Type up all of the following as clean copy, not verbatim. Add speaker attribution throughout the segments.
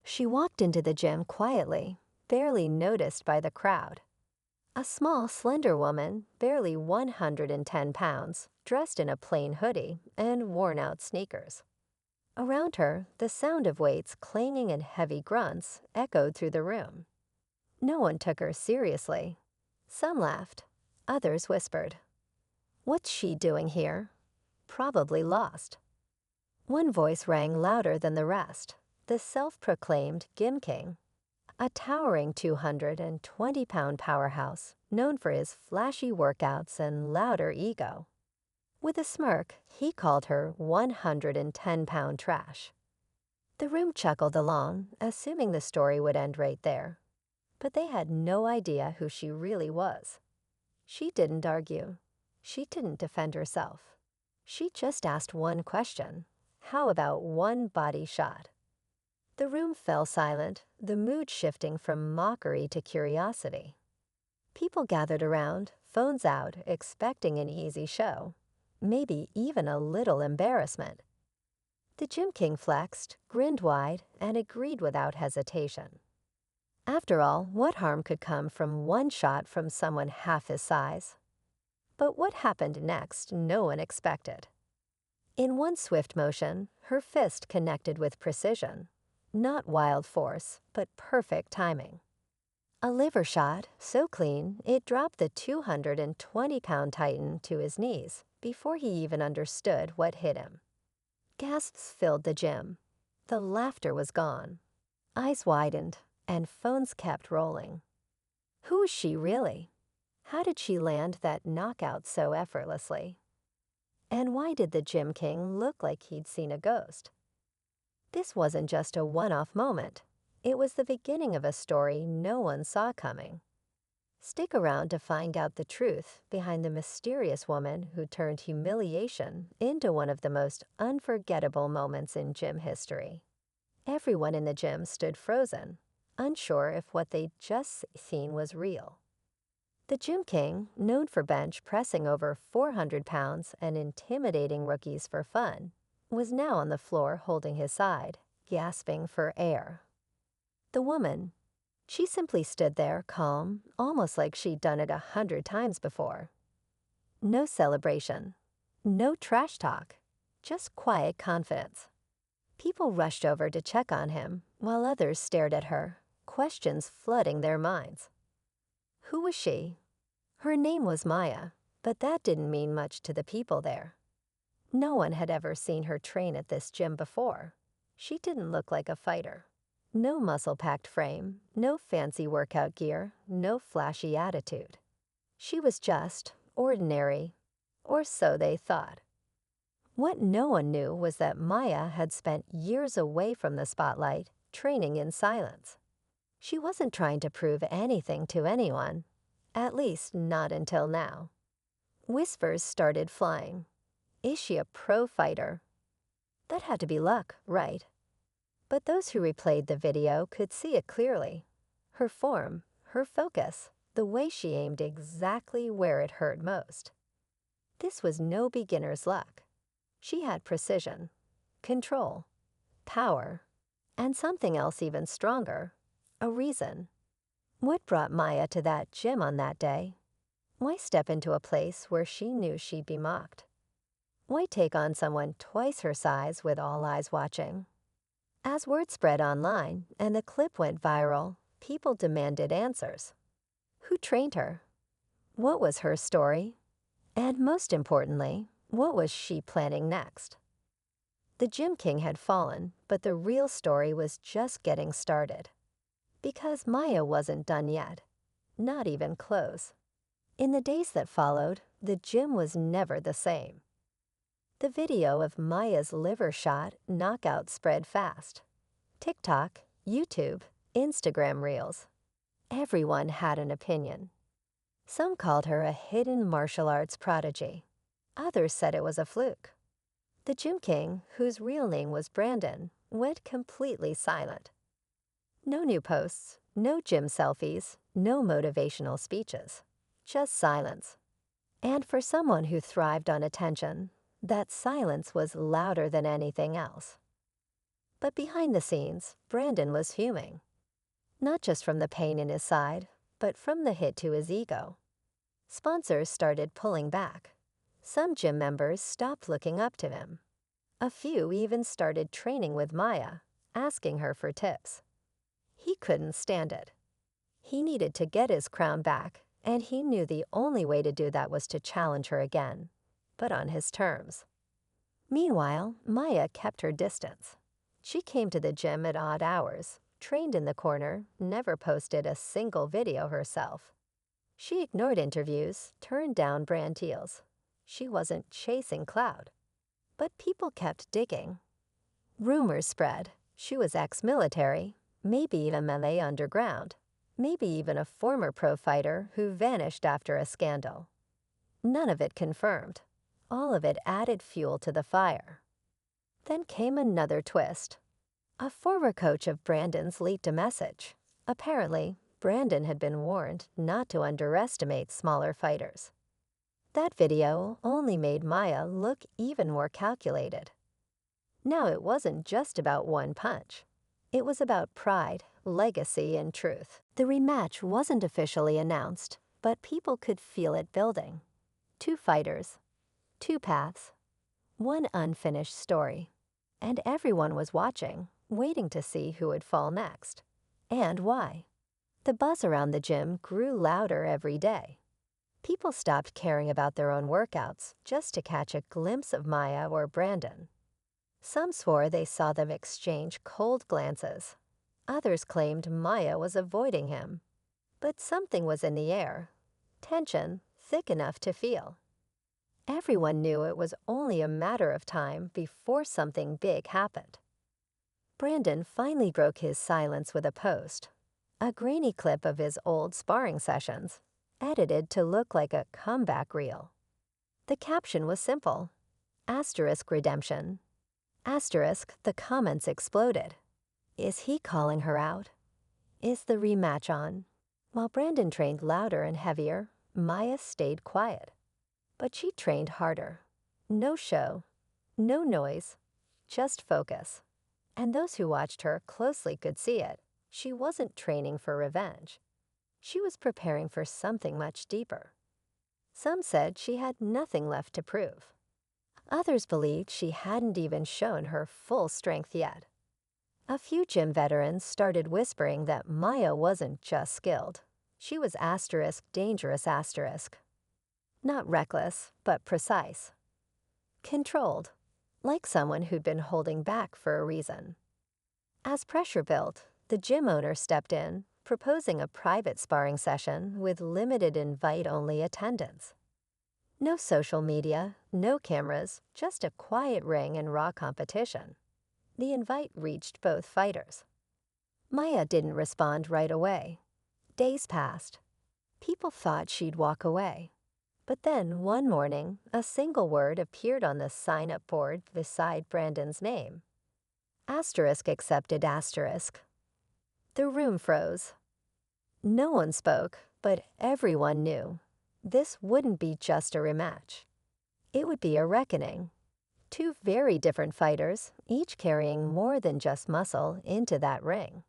Speaker 1: She walked into the gym quietly, barely noticed by the crowd. A small, slender woman, barely 110 pounds, dressed in a plain hoodie and worn-out sneakers. Around her, the sound of weights clanging and heavy grunts echoed through the room. No one took her seriously. Some laughed. Others whispered, "What's she doing here?" Probably lost. One voice rang louder than the rest, the self-proclaimed Gym King, a towering 220-pound powerhouse known for his flashy workouts and louder ego. With a smirk, he called her 110-pound trash. The room chuckled along, assuming the story would end right there. But they had no idea who she really was. She didn't argue. She didn't defend herself. She just asked one question. How about one body shot? The room fell silent, the mood shifting from mockery to curiosity. People gathered around, phones out, expecting an easy show. Maybe even a little embarrassment. The Gym King flexed, grinned wide, and agreed without hesitation. After all, what harm could come from one shot from someone half his size? But what happened next, no one expected. In one swift motion, her fist connected with precision. Not wild force, but perfect timing. A liver shot, so clean, it dropped the 220-pound titan to his knees before he even understood what hit him. Gasps filled the gym. The laughter was gone. Eyes widened, and phones kept rolling. Who was she really? How did she land that knockout so effortlessly? And why did the Gym King look like he'd seen a ghost? This wasn't just a one-off moment. It was the beginning of a story no one saw coming. Stick around to find out the truth behind the mysterious woman who turned humiliation into one of the most unforgettable moments in gym history. Everyone in the gym stood frozen, unsure if what they'd just seen was real. The Gym King, known for bench pressing over 400 pounds and intimidating rookies for fun, was now on the floor holding his side, gasping for air. The woman, she simply stood there, calm, almost like she'd done it 100 times before. No celebration, no trash talk, just quiet confidence. People rushed over to check on him, while others stared at her, questions flooding their minds. Who was she? Her name was Maya, but that didn't mean much to the people there. No one had ever seen her train at this gym before. She didn't look like a fighter. No muscle-packed frame, no fancy workout gear, no flashy attitude. She was just ordinary, or so they thought. What no one knew was that Maya had spent years away from the spotlight, training in silence. She wasn't trying to prove anything to anyone, at least not until now. Whispers started flying. Is she a pro fighter? That had to be luck, right? But those who replayed the video could see it clearly. Her form, her focus, the way she aimed exactly where it hurt most. This was no beginner's luck. She had precision, control, power, and something else even stronger, a reason. What brought Maya to that gym on that day? Why step into a place where she knew she'd be mocked? Why take on someone twice her size with all eyes watching? As word spread online and the clip went viral, people demanded answers. Who trained her? What was her story? And most importantly, what was she planning next? The Gym King had fallen, but the real story was just getting started. Because Maya wasn't done yet. Not even close. In the days that followed, the gym was never the same. The video of Maya's liver shot knockout spread fast. TikTok, YouTube, Instagram Reels. Everyone had an opinion. Some called her a hidden martial arts prodigy. Others said it was a fluke. The Gym King, whose real name was Brandon, went completely silent. No new posts, no gym selfies, no motivational speeches. Just silence. And for someone who thrived on attention, that silence was louder than anything else. But behind the scenes, Brandon was fuming. Not just from the pain in his side, but from the hit to his ego. Sponsors started pulling back. Some gym members stopped looking up to him. A few even started training with Maya, asking her for tips. He couldn't stand it. He needed to get his crown back, and he knew the only way to do that was to challenge her again, but on his terms. Meanwhile, Maya kept her distance. She came to the gym at odd hours, trained in the corner, never posted a single video herself. She ignored interviews, turned down brand deals. She wasn't chasing clout. But people kept digging. Rumors spread. She was ex-military, maybe even Malay underground, maybe even a former pro fighter who vanished after a scandal. None of it confirmed. All of it added fuel to the fire. Then came another twist. A former coach of Brandon's leaked a message. Apparently, Brandon had been warned not to underestimate smaller fighters. That video only made Maya look even more calculated. Now it wasn't just about one punch. It was about pride, legacy, and truth. The rematch wasn't officially announced, but people could feel it building. Two fighters, two paths, one unfinished story. And everyone was watching, waiting to see who would fall next. And why. The buzz around the gym grew louder every day. People stopped caring about their own workouts just to catch a glimpse of Maya or Brandon. Some swore they saw them exchange cold glances. Others claimed Maya was avoiding him. But something was in the air. Tension thick enough to feel. Everyone knew it was only a matter of time before something big happened. Brandon finally broke his silence with a post. A grainy clip of his old sparring sessions, edited to look like a comeback reel. The caption was simple. Asterisk redemption. Asterisk, the comments exploded. Is he calling her out? Is the rematch on? While Brandon trained louder and heavier, Maya stayed quiet. But she trained harder. No show, no noise, just focus. And those who watched her closely could see it. She wasn't training for revenge. She was preparing for something much deeper. Some said she had nothing left to prove. Others believed she hadn't even shown her full strength yet. A few gym veterans started whispering that Maya wasn't just skilled. She was asterisk dangerous asterisk. Not reckless, but precise. Controlled, like someone who'd been holding back for a reason. As pressure built, the gym owner stepped in, proposing a private sparring session with limited invite-only attendance. No social media, no cameras, just a quiet ring and raw competition. The invite reached both fighters. Maya didn't respond right away. Days passed. People thought she'd walk away. But then, one morning, a single word appeared on the sign-up board beside Brandon's name. Asterisk accepted asterisk. The room froze. No one spoke, but everyone knew. This wouldn't be just a rematch. It would be a reckoning. Two very different fighters, each carrying more than just muscle into that ring.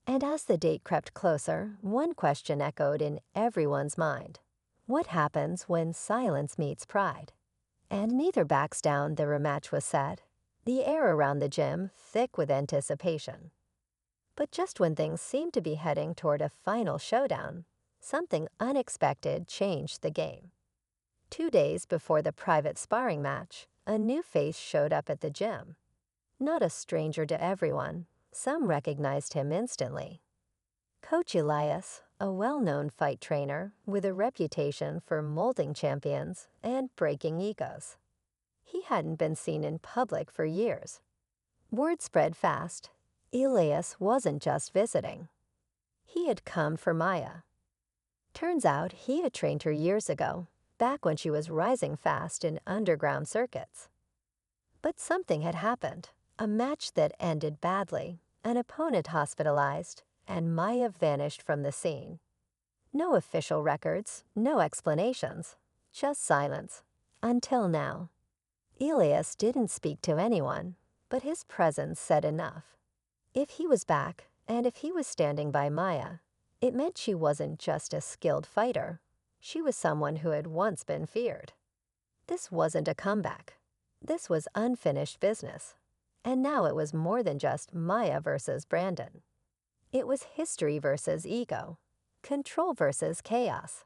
Speaker 1: And as the date crept closer, one question echoed in everyone's mind. What happens when silence meets pride? And neither backs down. The rematch was set, the air around the gym thick with anticipation. But just when things seemed to be heading toward a final showdown, something unexpected changed the game. 2 days before the private sparring match, a new face showed up at the gym. Not a stranger to everyone, some recognized him instantly. Coach Elias, a well-known fight trainer with a reputation for molding champions and breaking egos. He hadn't been seen in public for years. Word spread fast. Elias wasn't just visiting. He had come for Maya. Turns out he had trained her years ago, back when she was rising fast in underground circuits. But something had happened, a match that ended badly, an opponent hospitalized, and Maya vanished from the scene. No official records, no explanations, just silence. Until now. Elias didn't speak to anyone, but his presence said enough. If he was back, and if he was standing by Maya, it meant she wasn't just a skilled fighter. She was someone who had once been feared. This wasn't a comeback. This was unfinished business. And now it was more than just Maya versus Brandon. It was history versus ego, control versus chaos.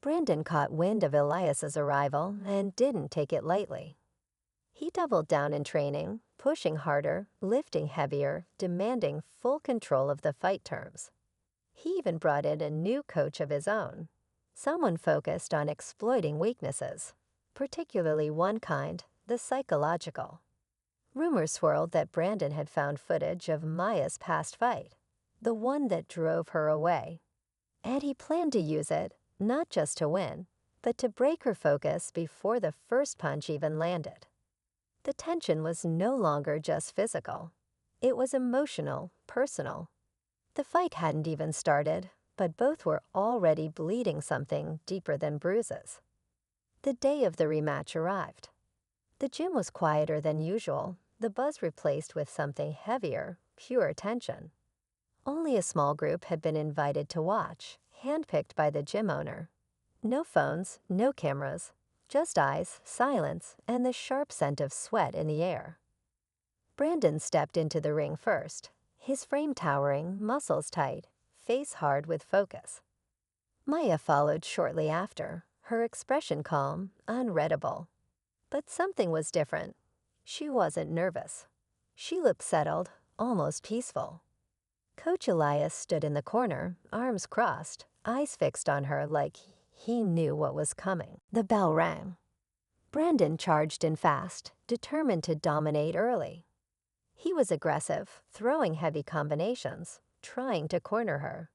Speaker 1: Brandon caught wind of Elias's arrival and didn't take it lightly. He doubled down in training, pushing harder, lifting heavier, demanding full control of the fight terms. He even brought in a new coach of his own, someone focused on exploiting weaknesses, particularly one kind, the psychological. Rumors swirled that Brandon had found footage of Maya's past fight, the one that drove her away. And he planned to use it, not just to win, but to break her focus before the first punch even landed. The tension was no longer just physical. It was emotional, personal. The fight hadn't even started, but both were already bleeding something deeper than bruises. The day of the rematch arrived. The gym was quieter than usual, the buzz replaced with something heavier, pure tension. Only a small group had been invited to watch, handpicked by the gym owner. No phones, no cameras, just eyes, silence, and the sharp scent of sweat in the air. Brandon stepped into the ring first, his frame towering, muscles tight, face hard with focus. Maya followed shortly after, her expression calm, unreadable. But something was different. She wasn't nervous. She looked settled, almost peaceful. Coach Elias stood in the corner, arms crossed, eyes fixed on her like he knew what was coming. The bell rang. Brandon charged in fast, determined to dominate early. He was aggressive, throwing heavy combinations, trying to corner her.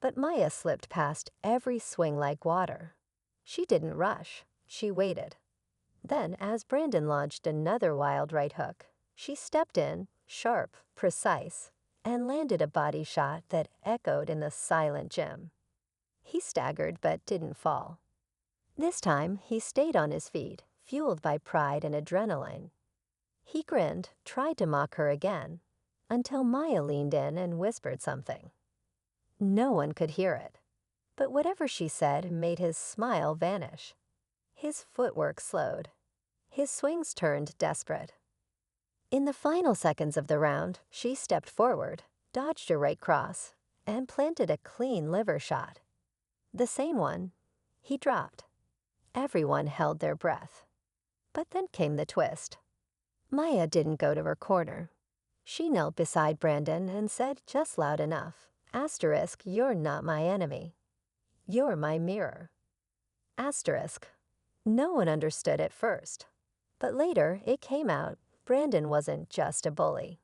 Speaker 1: But Maya slipped past every swing like water. She didn't rush. She waited. Then, as Brandon launched another wild right hook, she stepped in, sharp, precise, and landed a body shot that echoed in the silent gym. He staggered but didn't fall. This time, he stayed on his feet, fueled by pride and adrenaline. He grinned, tried to mock her again, until Maya leaned in and whispered something. No one could hear it, but whatever she said made his smile vanish. His footwork slowed. His swings turned desperate. In the final seconds of the round, she stepped forward, dodged a right cross, and planted a clean liver shot. The same one. He dropped. Everyone held their breath. But then came the twist. Maya didn't go to her corner. She knelt beside Brandon and said just loud enough, "Asterisk, you're not my enemy. You're my mirror." Asterisk. No one understood at first. But later, it came out, Brandon wasn't just a bully.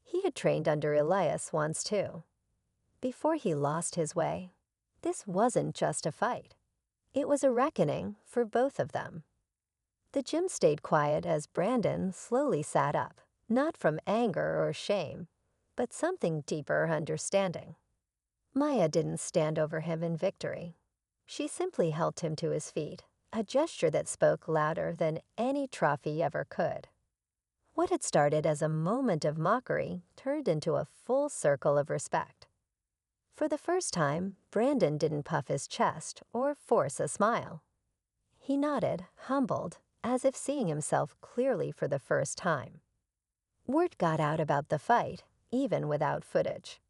Speaker 1: He had trained under Elias once too. Before he lost his way, this wasn't just a fight. It was a reckoning for both of them. The gym stayed quiet as Brandon slowly sat up, not from anger or shame, but something deeper understanding. Maya didn't stand over him in victory. She simply helped him to his feet, a gesture that spoke louder than any trophy ever could. What had started as a moment of mockery turned into a full circle of respect. For the first time, Brandon didn't puff his chest or force a smile. He nodded, humbled, as if seeing himself clearly for the first time. Word got out about the fight, even without footage.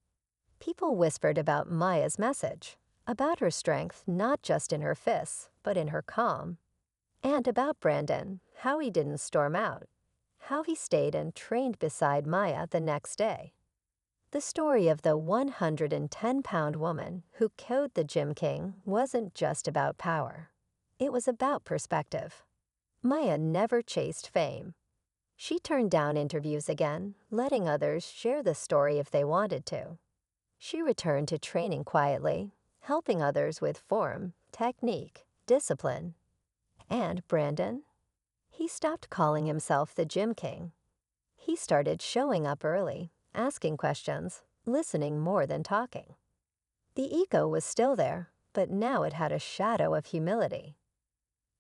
Speaker 1: People whispered about Maya's message, about her strength not just in her fists, but in her calm, and about Brandon, how he didn't storm out, how he stayed and trained beside Maya the next day. The story of the 110-pound woman who killed the Gym King wasn't just about power. It was about perspective. Maya never chased fame. She turned down interviews again, letting others share the story if they wanted to. She returned to training quietly, helping others with form, technique, discipline. And Brandon? He stopped calling himself the Gym King. He started showing up early, asking questions, listening more than talking. The ego was still there, but now it had a shadow of humility.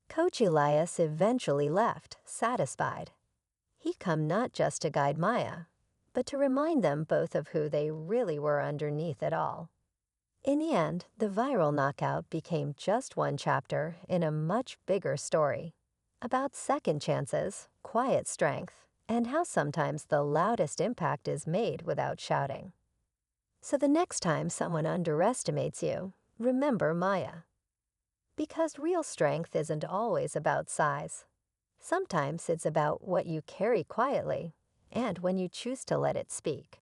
Speaker 1: Coach Elias eventually left, satisfied. He'd come not just to guide Maya, but to remind them both of who they really were underneath it all. In the end, the viral knockout became just one chapter in a much bigger story about second chances, quiet strength, and how sometimes the loudest impact is made without shouting. So the next time someone underestimates you, remember Maya. Because real strength isn't always about size. Sometimes it's about what you carry quietly and when you choose to let it speak.